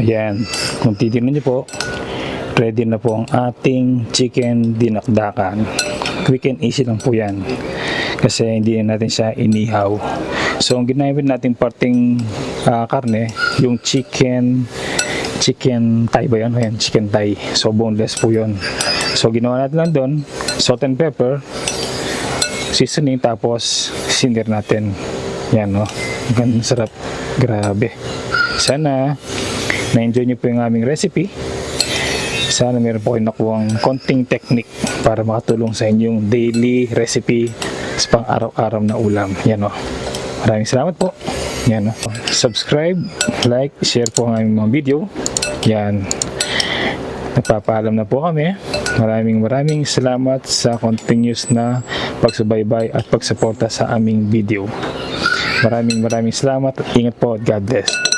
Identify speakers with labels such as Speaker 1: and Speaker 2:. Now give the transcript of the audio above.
Speaker 1: Ayan, kung titignan nyo po, ready na po ang ating chicken dinakdakan. Quick and easy lang po yan. Kasi hindi natin siya inihaw. So, ang ginamit natin parting karne, yung chicken thigh ba yan? Ayan, chicken thigh. So, boneless po yun. So, ginawa natin lang doon, salt and pepper, seasoning, tapos sinir natin. Yan, no? Ang sarap. Grabe. Sana na-enjoy nyo po yung aming recipe. Sana meron po kayo nakuhang konting technique para makatulong sa inyong daily recipe sa pang araw-araw na ulam. Yan, no? Maraming salamat po. Yan, no? Subscribe, like, share po ang aming mga video. Yan. Nagpapaalam na po kami. Maraming salamat sa continuous na pagsubaybay at pagsuporta sa aming video. Maraming salamat at ingat po at God bless.